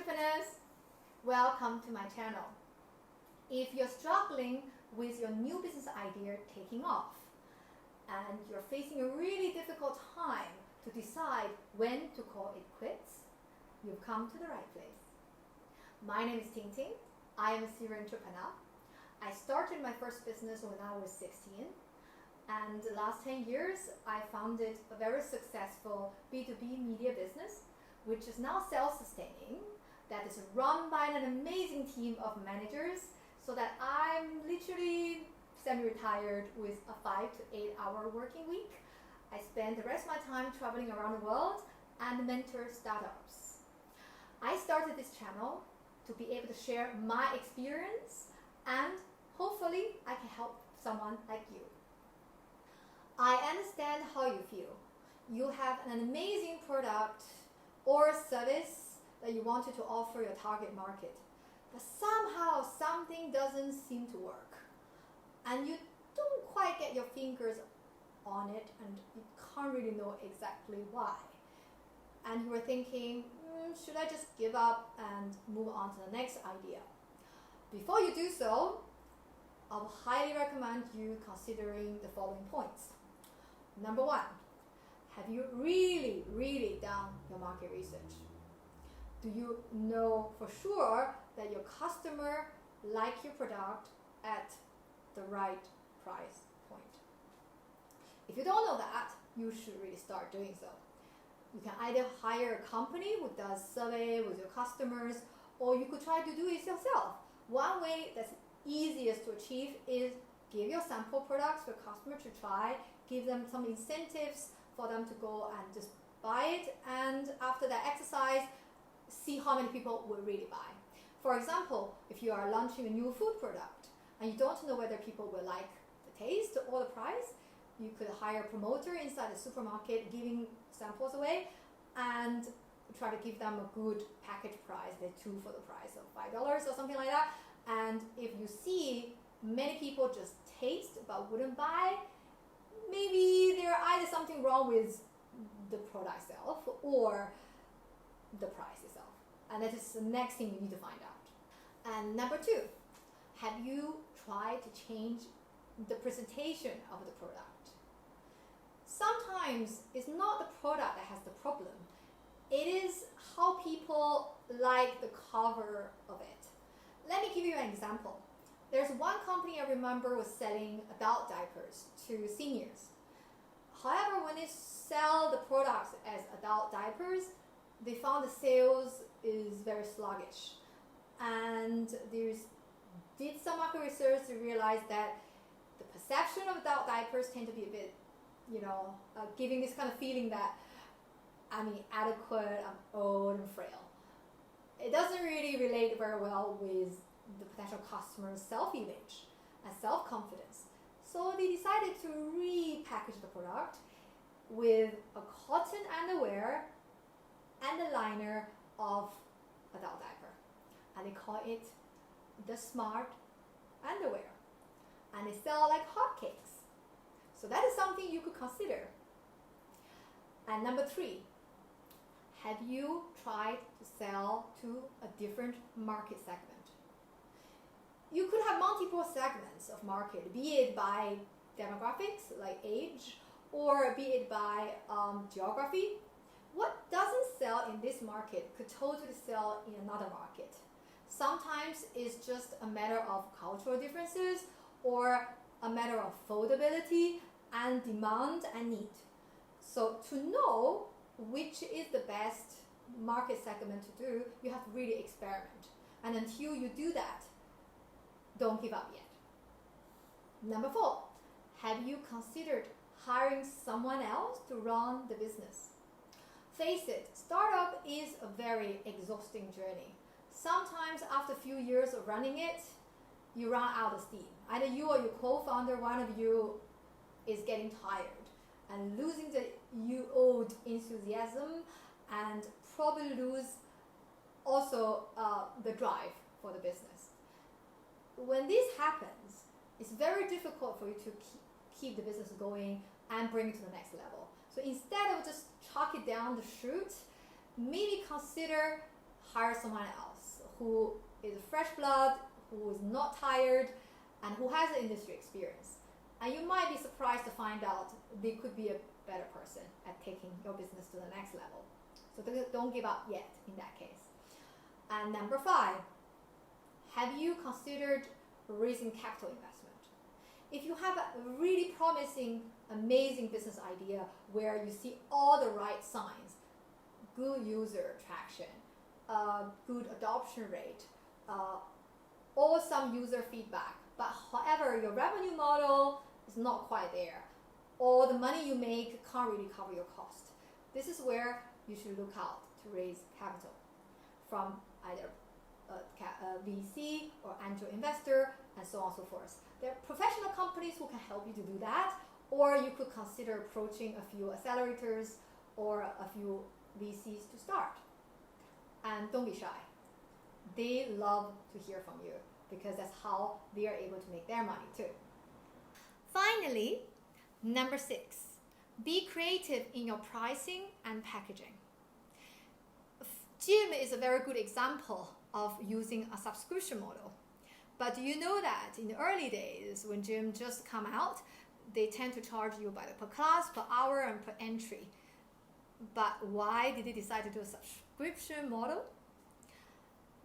entrepreneurs, welcome to my channel. If you're struggling with your new business idea taking off and you're facing a really difficult time to decide when to call it quits, you've come to the right place. My name is Tingting. I am a serial entrepreneur. I started my first business when I was 16, and the last 10 years I founded a very successful B2B media business, which is now self-sustaining, that is run by an amazing team of managers, so that I'm literally semi-retired with a 5 to 8 hour working week. I spend the rest of my time traveling around the world and mentor startups. I started this channel to be able to share my experience, and hopefully I can help someone like you. I understand how you feel. You have an amazing product or service that you wanted to offer your target market, but somehow something doesn't seem to work, and you don't quite get your fingers on it, and you can't really know exactly why. And you were thinking, should I just give up and move on to the next idea? Before you do so, I would highly recommend you considering the following points. Number one, have you really done your market research? Do you know for sure that your customer like your product at the right price point? If you don't know that, you should really start doing so. You can either hire a company who does survey with your customers, or you could try to do it yourself. One way that's easiest to achieve is give your sample products for customer to try, give them some incentives for them to go and just buy it, and after that exercise, see how many people will really buy. For example, if you are launching a new food product and you don't know whether people will like the taste or the price, you could hire a promoter inside the supermarket giving samples away and try to give them a good package price, the two for the price of $5 or something like that. And if you see many people just taste but wouldn't buy, maybe there's either something wrong with the product itself or the price itself. And that is the next thing you need to find out. And number two, have you tried to change the presentation of the product? Sometimes it's not the product that has the problem. It is how people like the cover of it. Let me give you an example. There's one company I remember was selling adult diapers to seniors. However, when they sell the products as adult diapers, they found the sales is very sluggish. And they did some market research to realize that the perception of adult diapers tend to be a bit, giving this kind of feeling that I'm inadequate, I'm old and frail. It doesn't really relate very well with the potential customer's self-image and self-confidence. So they decided to repackage the product with a cotton underwear and a liner of adult diaper. And they call it the Smart Underwear. And they sell like hotcakes. So that is something you could consider. And number three, have you tried to sell to a different market segment? You could have multiple segments of market, be it by demographics, like age, or be it by geography. What doesn't sell in this market could totally sell in another market. Sometimes it's just a matter of cultural differences or a matter of affordability and demand and need. So to know which is the best market segment to do, you have to really experiment. And until you do that, don't give up yet. Number four, have you considered hiring someone else to run the business? Face it, startup is a very exhausting journey. Sometimes after a few years of running it, you run out of steam. Either you or your co-founder, one of you is getting tired and losing the old enthusiasm, and probably lose also the drive for the business. When this happens, it's very difficult for you to keep the business going and bring it to the next level. So instead of just chalk it down the chute, maybe consider hire someone else who is fresh blood, who is not tired, and who has the industry experience. And you might be surprised to find out they could be a better person at taking your business to the next level. So don't give up yet in that case. And number 5, have you considered raising capital investment? If you have a really promising, amazing business idea where you see all the right signs, good user traction, good adoption rate, awesome user feedback, but however your revenue model is not quite there, or the money you make can't really cover your cost, this is where you should look out to raise capital from either a VC or angel investor, and so on and so forth. There are professional companies who can help you to do that, or you could consider approaching a few accelerators or a few VCs to start. And don't be shy. They love to hear from you because that's how they are able to make their money too. Finally, number 6, be creative in your pricing and packaging. Gym is a very good example of using a subscription model. But do you know that in the early days when gym just come out, they tend to charge you per class, per hour, and per entry. But why did they decide to do a subscription model?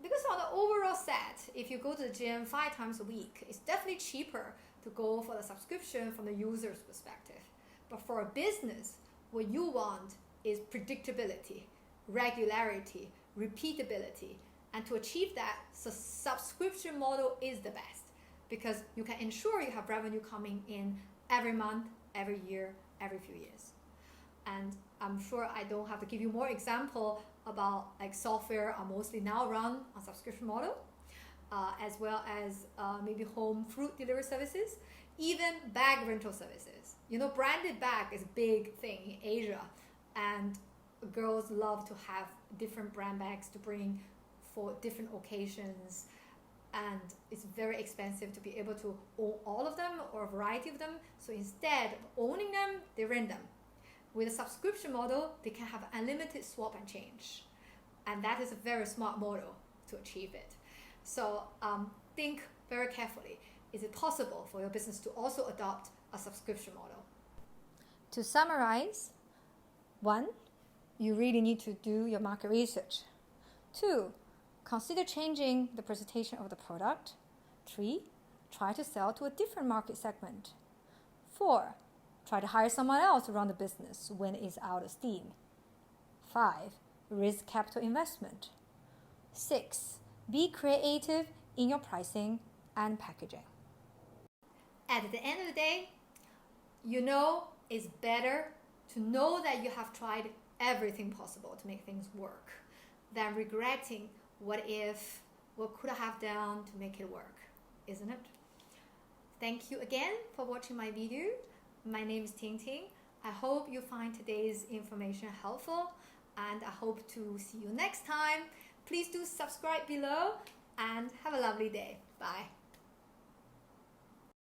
Because on the overall set, if you go to the gym 5 times a week, it's definitely cheaper to go for the subscription from the user's perspective. But for a business, what you want is predictability, regularity, repeatability. And to achieve that, the subscription model is the best because you can ensure you have revenue coming in every month, every year, every few years. And I'm sure I don't have to give you more example about like software are mostly now run on subscription model, as well as maybe home fruit delivery services, even bag rental services. You know, branded bag is a big thing in Asia, and girls love to have different brand bags to bring for different occasions, and it's very expensive to be able to own all of them or a variety of them. So instead of owning them, they rent them. With a subscription model, they can have unlimited swap and change, and that is a very smart model to achieve it. So think very carefully. Is it possible for your business to also adopt a subscription model? To summarize, 1, you really need to do your market research. 2, consider changing the presentation of the product. 3, try to sell to a different market segment. 4, try to hire someone else to run the business when it's out of steam. 5, raise capital investment. 6, be creative in your pricing and packaging. At the end of the day, you know it's better to know that you have tried everything possible to make things work than regretting what could I have done to make it work, isn't it? Thank you again for watching my video. My name is Tingting. I hope you find today's information helpful, and I hope to see you next time. Please do subscribe below and have a lovely day. Bye.